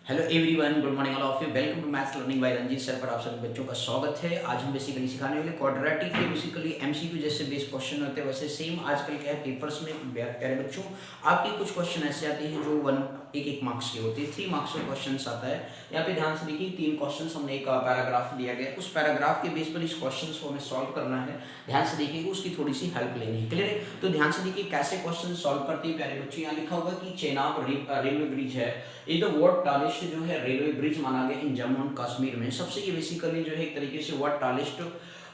Hello everyone, good morning all of you. Welcome to maths learning by Ranjeet sir पर आप सभी बच्चों का स्वागत है। आज हम बेसिकली सिखाने वाले क्वाड्रेटिक के बेसिकली एमसीक्यू जैसे बेस क्वेश्चन होते हैं वैसे सेम आजकल क्या है पेपर्स में प्यारे बच्चों आपके कुछ क्वेश्चन ऐसे आते हैं जो एक मार्क्स के होते हैं। 3 मार्क्स का क्वेश्चन आता है। यहाँ पे ध्यान से देखिए 3 क्वेश्चन हमने एक पैराग्राफ दिया गया, उस पैराग्राफ के बेस पर इस क्वेश्चन को हमें सॉल्व करना है। ध्यान से देखिएगा, उसकी थोड़ी सी हेल्प लेनी है। क्लियर है? तो ध्यान से देखिए कैसे क्वेश्चन सॉल्व करते हैं प्यारे बच्चों। यहाँ लिखा होगा कि चेनाब रेलवे ब्रिज है, ये द वर्ल्ड टॉलेस्ट जो है रेलवे ब्रिज माना गया इन जम्मू एंड कश्मीर में। सबसे ये बेसिकली जो है एक तरीके से वर्ल्ड टॉलेस्ट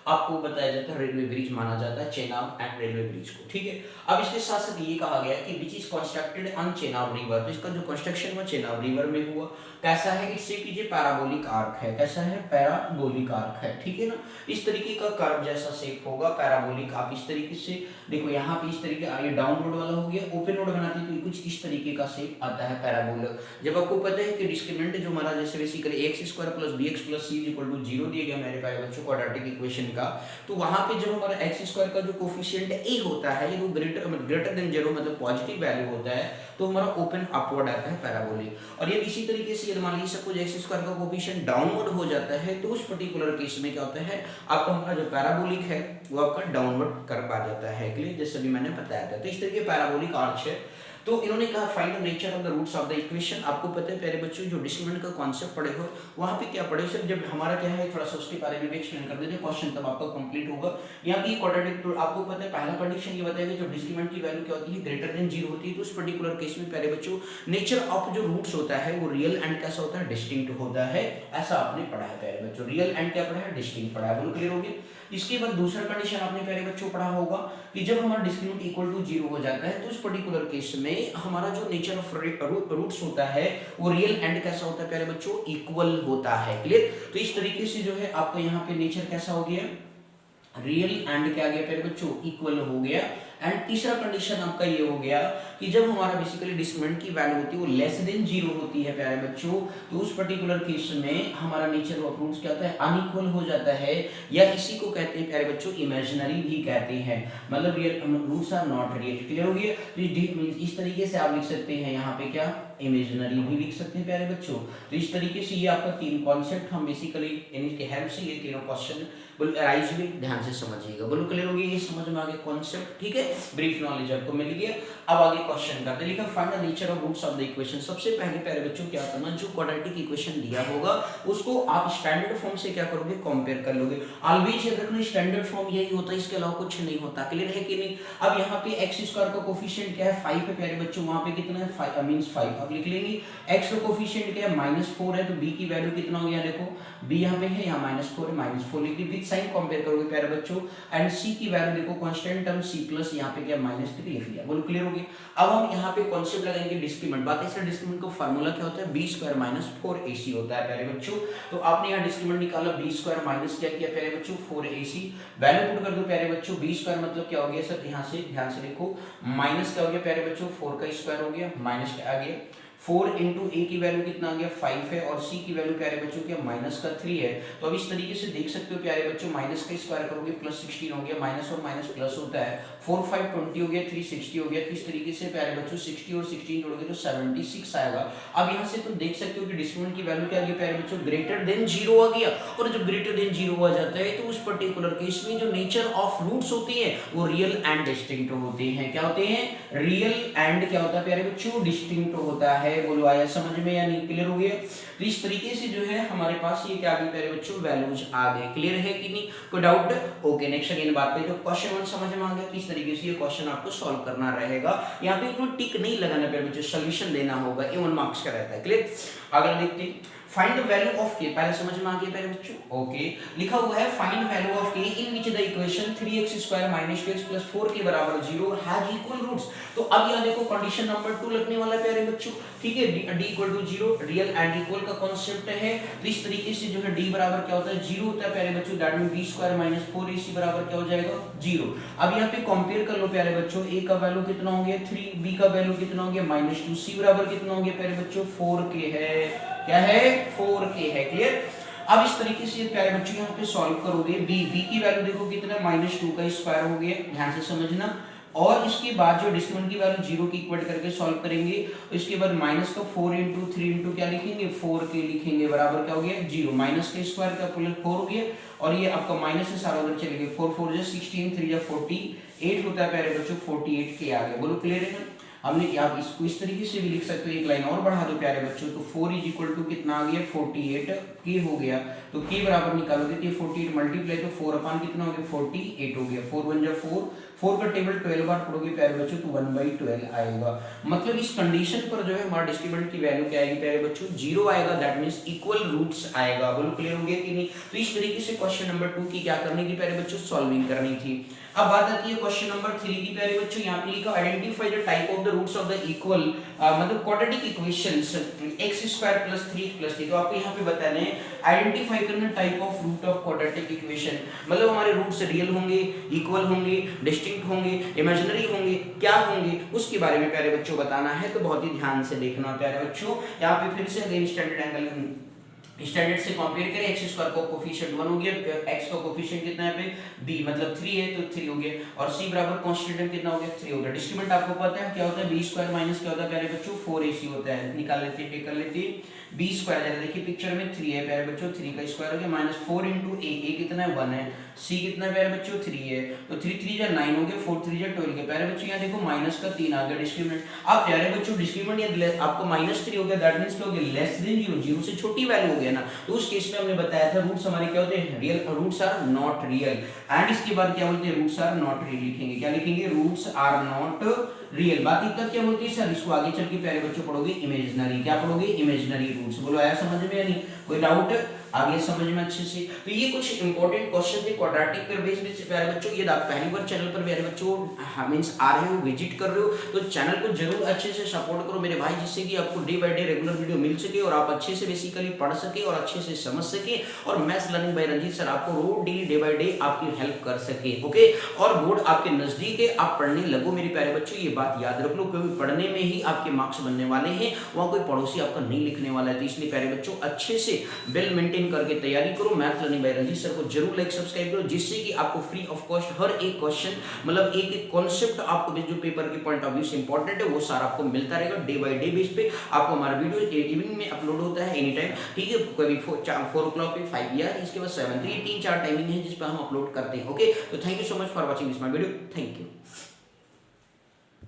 आपको बताया जाता है रेलवे ब्रिज माना जाता है चेनाब एंड रेलवे ब्रिज को। ठीक है, अब इसके साथ साथ ये कहा गया कि which is constructed on Chenab river. तो इसका जो कंस्ट्रक्शन हुआ चेनाब रिवर में हुआ, कैसा है? इससे कीजिए पैराबोलिक आर्क है। कैसा है? पैराबोलिक आर्क है। ठीक है ना, इस तरीके का कर्व जैसा शेप होगा पैराबोलिक। आप इस तरीके से देखो, यहाँ पे इस तरीके ये डाउनवर्ड वाला हो गया, ओपन रोड बनाते तो कुछ इस तरीके का शेप आता है पैराबोलिक। जब आपको पता है कि डिस्क्रिमिनेंट जो हमारा जैसे बेसिकली x² + bx + c = 0 दिया गया मेरे प्यारे बच्चों क्वाड्रेटिक इक्वेशन का, तो वहां पे जब हमारा x² का जो कोफिशिएंट a होता है वो ग्रेटर देन 0 मतलब पॉजिटिव वैल्यू होता है, तो हमारा ओपन अपवर्ड आता है पैराबोलिक। और ये इसी तरीके से यदि मान लीजिए सपोज x² का कोफिशिएंट डाउनवर्ड हो जाता है, तो उस पर्टिकुलर केस में क्या होता है, आपका हमारा जो पैराबोलिक है वो आपका डाउनवर्ड कर्व आ जाता है। क्लियर? जैसे भी मैंने बताया था, तो इस तरीके पैराबोलिक आर्च है। तो इन्होंने कहा find the nature of the roots of the equation. आपको पता है प्यारे बच्चों जो डिस्क्रिमिनेंट का कॉन्सेप्ट पढ़े हो वहां पे क्या पढ़े सर, जब हमारा क्या है थोड़ा सा उसके बारे में भी एक्सप्लेन कर देते क्वेश्चन तब आपका कंप्लीट होगा। यहाँ की क्वाड्रेटिक रूल आपको पता है पहला कंडीशन ये बताएगा जो डिस्क्रिमिनेंट की वैल्यू क्या होती है ग्रेटर देन 0 होती है। तो उस पर्टिकुलर केस में प्यारे बच्चों नेचर ऑफ जो रूट्स होता है वो रियल एंड कैसा होता है, डिस्टिंक्ट होता है। ऐसा आपने पढ़ा है प्यारे बच्चों, रियल एंड क्या पढ़ा है, डिस्टिंक्ट पढ़ा है। बोलो क्लियर हो गया? इसके बाद दूसरा कंडीशन आपने प्यारे बच्चों पढ़ा होगा कि जब हमारा डिस्क्रिमिनेंट इक्वल टू 0 हो जाता है तो उस पर्टिकुलर केस में हमारा जो नेचर ऑफ रूट्स होता है वो रियल एंड कैसा होता है प्यारे बच्चों, इक्वल होता है। क्लियर? तो इस तरीके से जो है आपका यहाँ पे नेचर कैसा हो गया, रियल एंड क्या आ गया प्यारे बच्चों, इक्वल हो गया। एंड तीसरा कंडीशन आपका ये हो गया कि जब हमारा बेसिकली डिस्क्रिमिनेंट की वैल्यू होती है वो लेस देन 0 होती है प्यारे बच्चों, तो उस पर्टिकुलर केस में हमारा नेचर ऑफ रूट्स क्या होता है, अनइक्वल हो जाता है। या इसी को कहते हैं प्यारे बच्चों इमेजिनरी भी कहते हैं, मतलब real roots are not real. Clear हो गया? तो इस तरीके से आप लिख सकते हैं यहाँ पे क्या, इमेजिनरी भी लिख सकते हैं प्यारे बच्चों। तो इस तरीके से ये आपका 3 कॉन्सेप्ट हम बेसिकली इनके हेल्प से ये तीनों क्वेश्चन बोलो अराइज भी ध्यान से समझिएगा। बोलो क्लियर हो गया? ये समझ में आ गया कॉन्सेप्ट? ठीक है, ब्रीफ नॉलेज आपको मिल गया। अब आगे क्वेश्चन करते हैं। लिखा find the nature of roots of the equation. सबसे पहले प्यारे बच्चों क्या करना, जो क्वाड्रेटिक इक्वेशन दिया होगा उसको आप स्टैंडर्ड फॉर्म से क्या करोगे, कंपेयर कर लोगे। ऑलवेज याद रखना स्टैंडर्ड फॉर्म यही होता है, इसके अलावा कुछ नहीं होता। क्लियर है कि नहीं? अब यहाँ पे x² का कोफिशिएंट क्या है, 5 है प्यारे बच्चों, वहां पे कितना है 5 मींस 5 आप लिख लेंगे। x का कोफिशिएंट क्या है -4 है, तो b की वैल्यू कितना हो गया, देखो b यहाँ पे है, यहाँ -4 है, -4 लिख दी। विद साइन कंपेयर करोगे प्यारे बच्चों। एंड c की वैल्यू देखो कांस्टेंट टर्म c प्लस यहाँ पे क्या -3 लिख दिया। बोलो क्लियर हो गया? अब हम यहाँ पे कॉन्सेप्ट लगाएंगे डिस्क्रिमिनेंट। बात है सर डिस्क्रिमिनेंट का फार्मूला क्या होता है, b² - 4ac होता है प्यारे बच्चों। तो आपने यहाँ डिस्क्रिमिनेंट निकाला, b² माइनस क्या किया प्यारे बच्चों, 4ac। वैल्यू पुट कर दो प्यारे बच्चों, b² मतलब क्या हो गया सर, यहाँ से ध्यान से देखो माइनस क्या हो गया प्यारे बच्चों, 4 का स्क्वायर हो गया, माइनस क्या आ गया 4 इंटू ए की वैल्यू कितना आ गया 5 है, और सी की वैल्यू प्यारे बच्चों क्या -3 है। तो अब इस तरीके से देख सकते हो प्यारे बच्चों, माइनस का स्क्वायर करोगे +16 हो गया, माइनस और माइनस प्लस होता है, 4 5 20 हो गया, 3 60 हो गया। तो इस तरीके से प्यारे बच्चों 60 और 16 जोड़ोगे तो 76 आएगा। अब यहाँ से तुम देख सकते हो कि डिस्क्रिमिनेंट की वैल्यू क्या आ गई प्यारे बच्चों, ग्रेटर देन 0 आ गया। और जब ग्रेटर देन 0 आ जाता है तो उस पर्टिकुलर केस में जो नेचर ऑफ रूट्स होती है वो रियल एंड डिस्टिंक्ट होते हैं। क्या होते हैं, रियल एंड क्या होता है प्यारे बच्चों, डिस्टिंक्ट होता है। बोलो आया समझ में या नहीं? क्लियर हो गया? तो इस तरीके से जो है हमारे पास ये क्या आ गई प्यारे बच्चों, वैल्यूज आ गए। क्लियर है कि नहीं? कोई डाउट? ओके, नेक्स्ट अगेन बात करें तो क्वेश्चन 1 समझ में आ गया किस तरीके से ये क्वेश्चन आपको सॉल्व करना रहेगा। यहाँ पे इतना टिक नहीं लगाना प्यारे बच्चों, सॉल्यूशन देना होगा, ये 1 मार्क्स का रहता है। क्लियर? अगला देखते हैं, find the value of k। पहले समझ में आ गया प्यारे बच्चों? ओके, लिखा हुआ है find value of k in which the equation 3x² - 2x + 4 के बराबर 0 हैज इक्वल रूट्स। तो अब यहां देखो कंडीशन नंबर 2 लगने वाला है प्यारे बच्चों। ठीक है, d = 0, रियल एंड इक्वल का कांसेप्ट है। तो इस तरीके से जो है d बराबर क्या होता है, 0 होता है प्यारे बच्चों। दैट मींस b² - 4ac बराबर क्या हो जाएगा, 0। अब यहां पे कंपेयर कर लो प्यारे बच्चों, a का वैल्यू कितना हो गया 3, b का वैल्यू कितना हो गया -2, c बराबर कितना हो गया प्यारे बच्चों 4k है। क्या है, 4k है। क्लियर? अब इस तरीके से प्यारे बच्चों यहाँ पे सॉल्व करोगे, b की वैल्यू देखो कितना -2 का स्क्वायर हो गया, ध्यान से समझना। और इसके बाद जो डिस्क्रिमिनेंट की वैल्यू 0 की इक्वेट करके सॉल्व करेंगे, इसके बाद माइनस का 4 इंटू 3 इंटू क्या लिखेंगे 4 के लिखेंगे, बराबर क्या हो गया 0, माइनस के स्क्वायर का प्लस 4 हो गया और ये आपका माइनस से सारा उधर चले गए, 4 4 जा 16, 3 जा 48 होता है प्यारे बच्चों, 48 के आ गए। बोलो क्लियर है ना। हमने आप इसको इस तरीके से भी लिख सकते हो, एक लाइन और बढ़ा दो प्यारे बच्चों, तो 4 इज इक्वल टू कितना आ गया 48 के हो गया, तो के बराबर निकालोगे तो ये 48 मल्टीप्लाई तो 4 अपान कितना हो गया 48 हो गया, 4 1 जा 4, 4 का टेबल 12 बार पढ़ोगे प्यारे बच्चों तो 1/12 आएगा। मतलब इस कंडीशन पर जो है हमारा डिस्क्रिमिनेंट की वैल्यू क्या आएगी प्यारे बच्चों 0 आएगा, दैट मींस इक्वल रूट्स आएगा। बोलो क्लियर हो गया कि नहीं। तो इस तरीके से क्वेश्चन नंबर 2 की क्या करनी थी प्यारे बच्चों सॉल्विंग करनी थी। अब बात आती है क्वेश्चन नंबर 3 की प्यारे बच्चों, यहाँ पे लिखा identify the type of the roots of the equal मतलब क्वाड्रेटिक इक्वेशंस x² + 3x+3। तो आपको यहाँ पे बताना है आइडेंटिफाई करना type of root of quadratic equation, मतलब हमारे रूट्स रियल होंगे, इक्वल होंगे, डिस्टिंक्ट होंगे, इमेजिनरी होंगे, क्या होंगे उसके बारे में प्यारे बच्चों बताना है। तो बहुत ही ध्यान से देखना प्यारे बच्चों। यहाँ पे फिर से अगेन स्टैंडर्ड एंगल स्टैंडर्ड से कंपेयर करें, x स्क्वायर का कोफिशिएंट 1 हो गया, x का कोफिशिएंट कितना है पे b मतलब 3 है तो 3 हो गया, और c बराबर कांस्टेंट कितना हो गया 3 हो गया। डिस्क्रिमिनेंट आपको पता है क्या होता है b² माइनस क्या होता है प्यारे बच्चों 4ac होता है, निकाल लेते हैं, टेक कर लेते हैं b² जरा देखिए पिक्चर में 3 है प्यारे बच्चों, 3 का स्क्वायर हो गया माइनस 4 इंटू a कितना है 1 है, c कितना है प्यारे बच्चों 3 है, तो 3 3 जा 9 हो गया, 4 3 जा 12 के प्यारे बच्चों यहाँ देखो माइनस का 3 आ गया डिस्क्रिमिनेंट। अब प्यारे बच्चों डिस्क्रिमिनेंट ये आपको -3 हो गया, दैट मींस क्या हो गया लेस देन 0, 0 से छोटी वैल्यू हो गया ना। तो उस केस में हमने बताया था रूट्स हमारे क्या होते हैं real, roots are not real, and इसके बाद क्या बोलते हैं रूट्स आर नॉट रियल लिखेंगे, क्या लिखेंगे रूट्स आर नॉट रियल। बात इतना क्या बोलती है सर, इसको आगे चल के प्यारे बच्चों पढ़ोगे इमेजिनरी, क्या पढ़ोगे इमेजिनरी रूट्स। बोलो आया समझ में या नहीं, कोई डाउट आगे समझ में अच्छे से। तो ये कुछ इंपॉर्टेंट क्वेश्चन थे क्वाड्रेटिक पर बेस पे प्यारे बच्चों। ये आप पहली बार चैनल पर प्यारे बच्चों मींस आ रहे हो, विजिट कर रहे हो, तो चैनल को जरूर अच्छे से सपोर्ट करो मेरे भाई, जिससे कि आपको day by day regular video मिल सके और आप अच्छे से बेसिकली पढ़ सके और अच्छे से समझ सके, और maths learning by Ranjeet sir आपको रोज डेली डे बाय डे आपकी हेल्प कर सके। ओके, और बोर्ड आपके नजदीक है, आप पढ़ने लगो मेरे प्यारे बच्चों, ये बात याद रख लो, क्योंकि पढ़ने में ही आपके मार्क्स बनने वाले हैं, वहां कोई पड़ोसी आपका नहीं लिखने वाला है। तो इसलिए प्यारे बच्चों अच्छे से वेल मेंटेन करके तैयारी करो। Maths learning by Ranjeet sir को जरूर लाइक सब्सक्राइब करो, जिससे कि आपको फ्री ऑफ कॉस्ट हर एक क्वेश्चन मतलब एक एक कॉन्सेप्ट आपको जो पेपर के पॉइंट ऑफ व्यू से इंपॉर्टेंट है वो सारा आपको मिलता रहेगा डे बाय डे बेस पे। आपको हमारा वीडियो इवनिंग में अपलोड होता है एनी टाइम, ठीक है, कभी 4 o'clock पे 5 या इसके बाद 7, तो ये 3-4 टाइमिंग है जिस पर हम अपलोड करते हैं। ओके, तो thank you so much for watching this my video, thank you.